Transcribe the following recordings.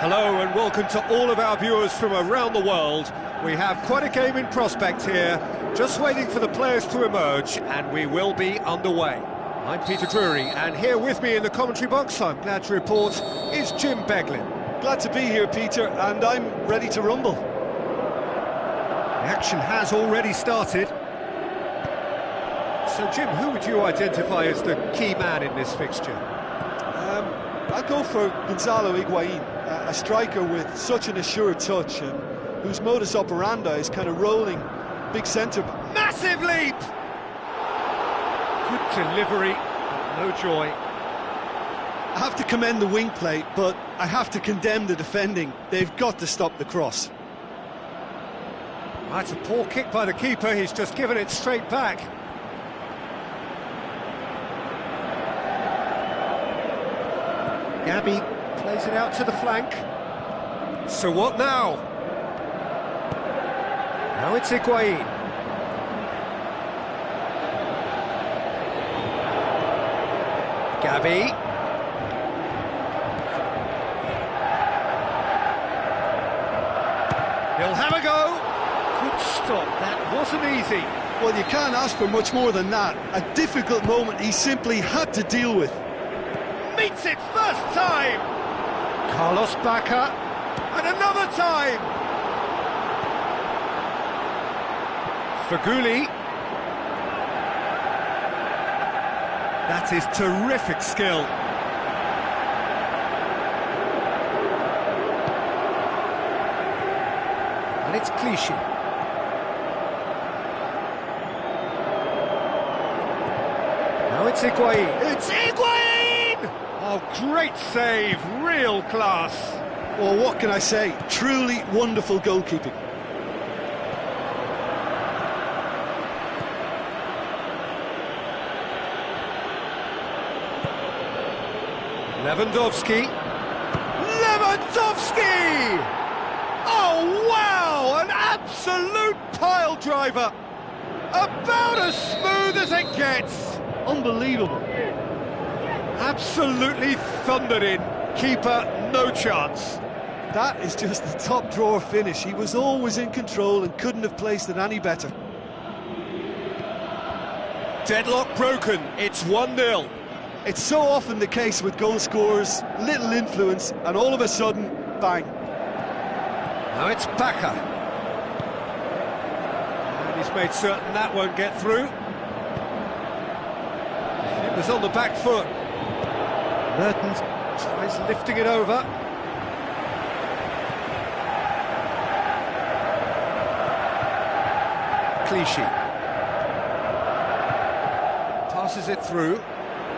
Hello and welcome to all of our viewers from around the world. We have quite a game in prospect here, just waiting for the players to emerge, and we will be underway. I'm Peter Drury, and here with me in the commentary box, I'm glad to report, is Jim Beglin. Glad to be here, Peter, and I'm ready to rumble. The action has already started. So Jim, who would you identify as the key man in this fixture? I'll go for Gonzalo Higuain, a striker with such an assured touch and whose modus operandi is kind of rolling big centre. Massive leap! Good delivery, no joy. I have to commend the wing play, but I have to condemn the defending. They've got to stop the cross. That's a poor kick by the keeper, he's just given it straight back. Gabby plays it out to the flank. So what now? Now it's Higuain. Gabby. He'll have a go. Good stop, that wasn't easy. Well, you can't ask for much more than that. A difficult moment he simply had to deal with. Meets it first time! Carlos Bacca, and another time! Faguli. That is terrific skill. And it's Clichy. Now it's Higuain. It's Higuain! Oh, great save, real class. Well, what can I say? Truly wonderful goalkeeping. Lewandowski. Oh, wow! An absolute pile driver. About as smooth as it gets. Unbelievable. Absolutely thundered in. Keeper, no chance. That is just the top drawer finish. He was always in control and couldn't have placed it any better. Deadlock broken. It's 1-0. It's so often the case with goal scorers, little influence, and all of a sudden, bang. Now it's Bacca. And he's made certain that won't get through. It was on the back foot. Mertens tries lifting it over. Clichy. Passes it through.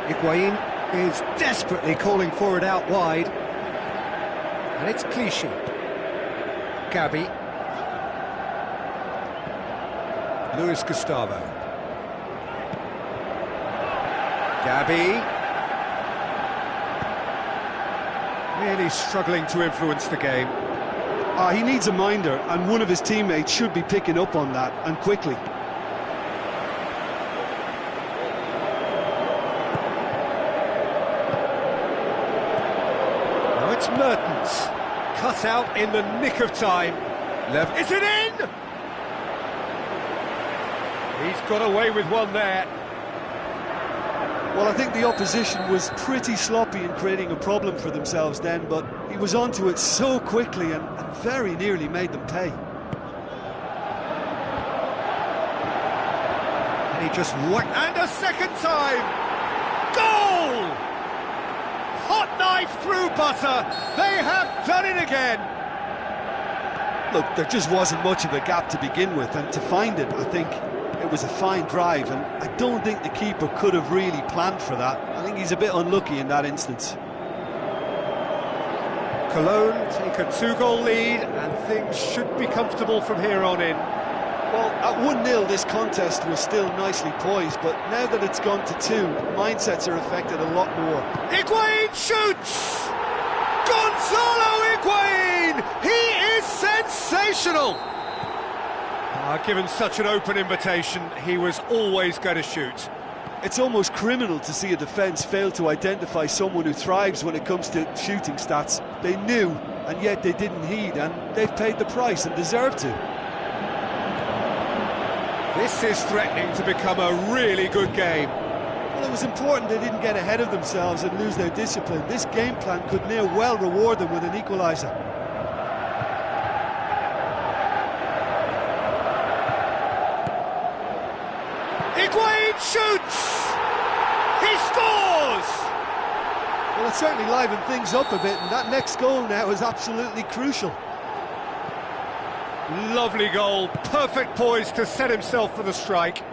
Higuain is desperately calling for it out wide. And it's Clichy. Gabby. Luis Gustavo. Gabby. Really struggling to influence the game. He needs a minder, and one of his teammates should be picking up on that, and quickly. Now it's Mertens. Cut out in the nick of time. Is it in? He's got away with one there. Well, I think the opposition was pretty sloppy in creating a problem for themselves then, but he was onto it so quickly and very nearly made them pay. And he just whacked... And a second time! Goal! Hot knife through butter! They have done it again! Look, there just wasn't much of a gap to begin with, and to find it, I think it was a fine drive, and I don't think the keeper could have really planned for that. I think he's a bit unlucky in that instance. Cologne take a 2-goal lead, and things should be comfortable from here on in. Well, at 1-0 this contest was still nicely poised, but now that it's gone to 2, mindsets are affected a lot more. Higuain shoots! Gonzalo Higuain! He is sensational! Given such an open invitation, he was always going to shoot. It's almost criminal to see a defence fail to identify someone who thrives when it comes to shooting stats. They knew and yet they didn't heed, and they've paid the price and deserve to. This is threatening to become a really good game. Well, it was important they didn't get ahead of themselves and lose their discipline. This game plan could near well reward them with an equaliser. Higuain shoots! He scores! Well, it certainly livened things up a bit, and that next goal now is absolutely crucial. Lovely goal, perfect poise to set himself for the strike.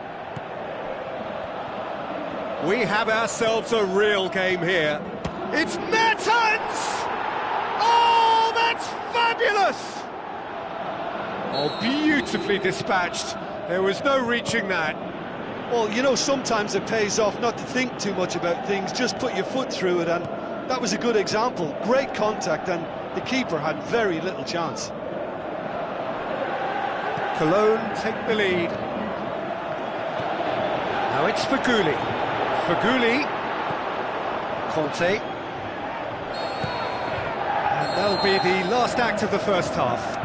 We have ourselves a real game here. It's Mertens! Oh, that's fabulous! Oh, beautifully dispatched. There was no reaching that. Well, you know, sometimes it pays off not to think too much about things, just put your foot through it, and that was a good example. Great contact, and the keeper had very little chance. Cologne take the lead. Now it's Faguli. Faguli. Conte. And that'll be the last act of the first half.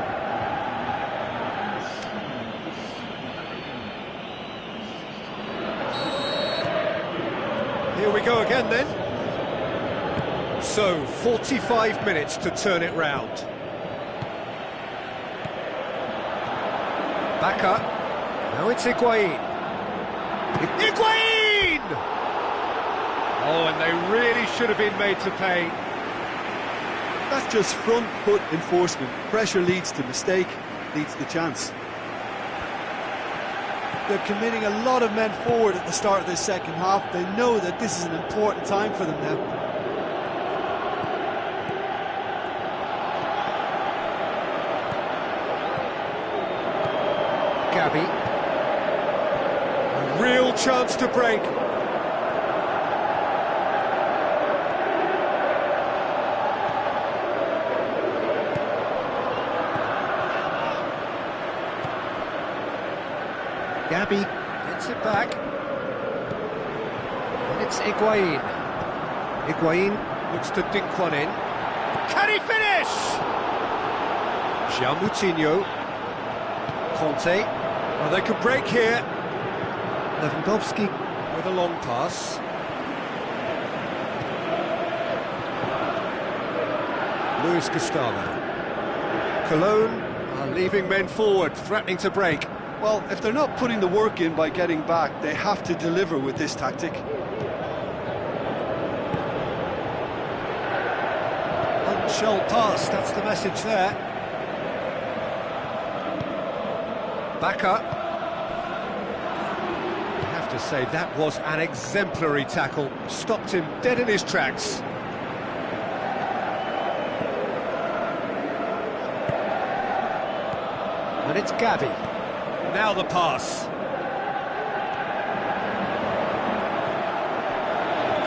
Here we go again then. So, 45 minutes to turn it round. Back up. Now it's Higuain. Higuain! Oh, and they really should have been made to pay. That's just front foot enforcement. Pressure leads to mistake, leads to chance. They're committing a lot of men forward at the start of this second half. They know that this is an important time for them now. Gabi. A real chance to break. Gabi gets it back. And it's Higuain. Higuain looks to dink one in. Can he finish? Jean Moutinho. Conte. Well, they could break here. Lewandowski with a long pass. Luis Gustavo. Cologne are leaving men forward, threatening to break. Well, if they're not putting the work in by getting back, they have to deliver with this tactic. Unshell pass, that's the message there. Back up. I have to say, that was an exemplary tackle. Stopped him dead in his tracks. And it's Gabi. Now the pass.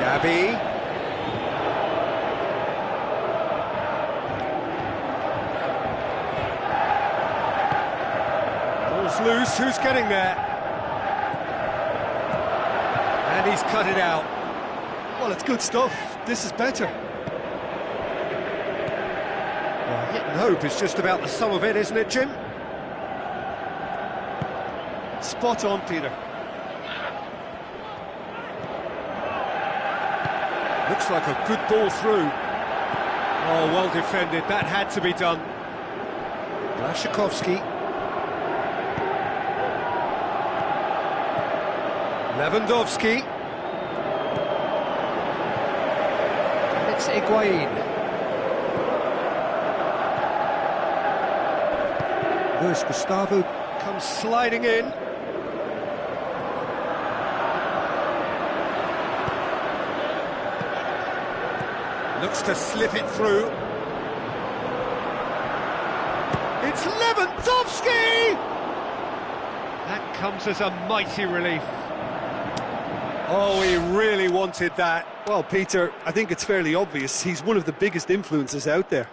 Gabi. Ball's loose, who's getting there? And he's cut it out. Well, it's good stuff. This is better. Well, hit and hope is just about the sum of it, isn't it, Jim? Spot on, Peter. Looks like a good ball through. Oh, well defended. That had to be done. Blaszczykowski. Lewandowski. And it's Higuain. Luis Gustavo comes sliding in. Looks to slip it through. It's Lewandowski! That comes as a mighty relief. Oh, he really wanted that. Well, Peter, I think it's fairly obvious. He's one of the biggest influences out there.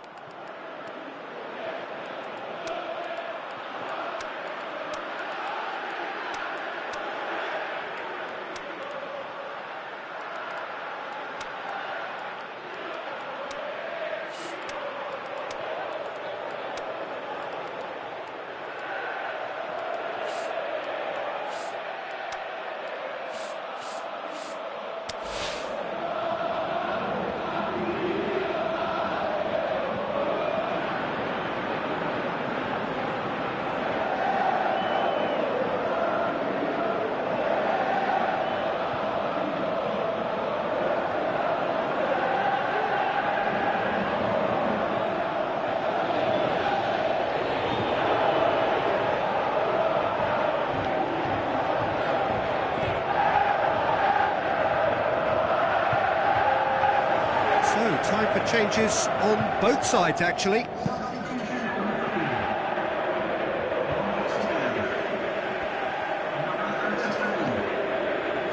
Time for changes on both sides, actually.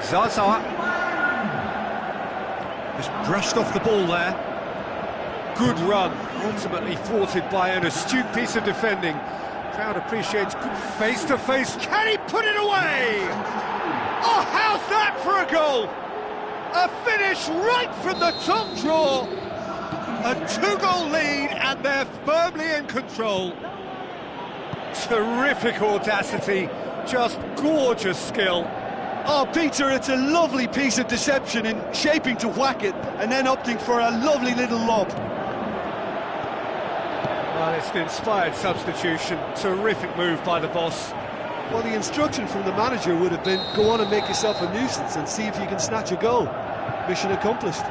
Zaza. Just brushed off the ball there. Good run, ultimately thwarted by an astute piece of defending. Crowd appreciates good face-to-face. Can he put it away? Oh, how's that for a goal? A finish right from the top draw. A 2-goal lead, and they're firmly in control. Terrific audacity, just gorgeous skill. Oh, Peter, it's a lovely piece of deception in shaping to whack it and then opting for a lovely little lob. Well, it's an inspired substitution. Terrific move by the boss. Well, the instruction from the manager would have been, go on and make yourself a nuisance and see if you can snatch a goal. Mission accomplished.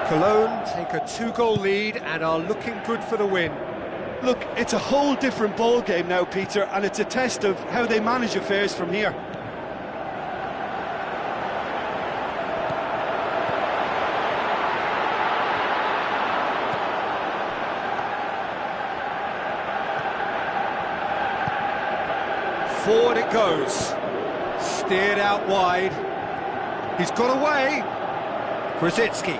Cologne take a 2-goal lead and are looking good for the win. Look, it's a whole different ball game now, Peter, and it's a test of how they manage affairs from here. Forward it goes. Steered out wide. He's got away. Krasitsky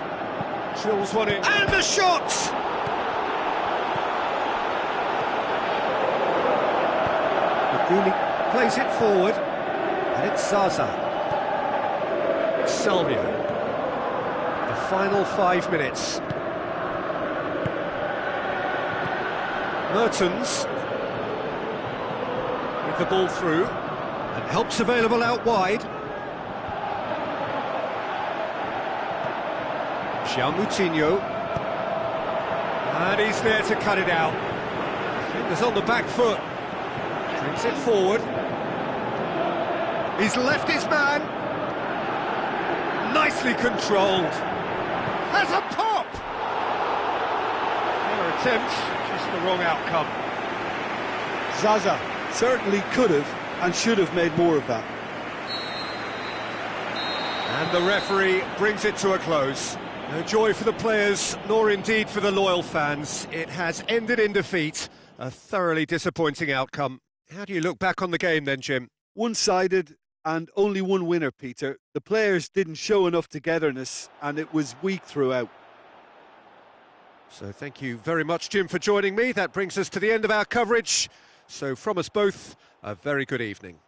drills one in. And the shot! Guli plays it forward, and it's Zaza. Salvio. The final 5 minutes. Mertens with the ball through, and help's available out wide. Moutinho, and he's there to cut it out. Fingers on the back foot. Brings it forward. He's left his man. Nicely controlled. Has a pop! Fair attempt, just the wrong outcome. Zaza certainly could have and should have made more of that. And the referee brings it to a close. No joy for the players, nor indeed for the loyal fans. It has ended in defeat. A thoroughly disappointing outcome. How do you look back on the game then, Jim? One-sided and only one winner, Peter. The players didn't show enough togetherness and it was weak throughout. So thank you very much, Jim, for joining me. That brings us to the end of our coverage. So from us both, a very good evening.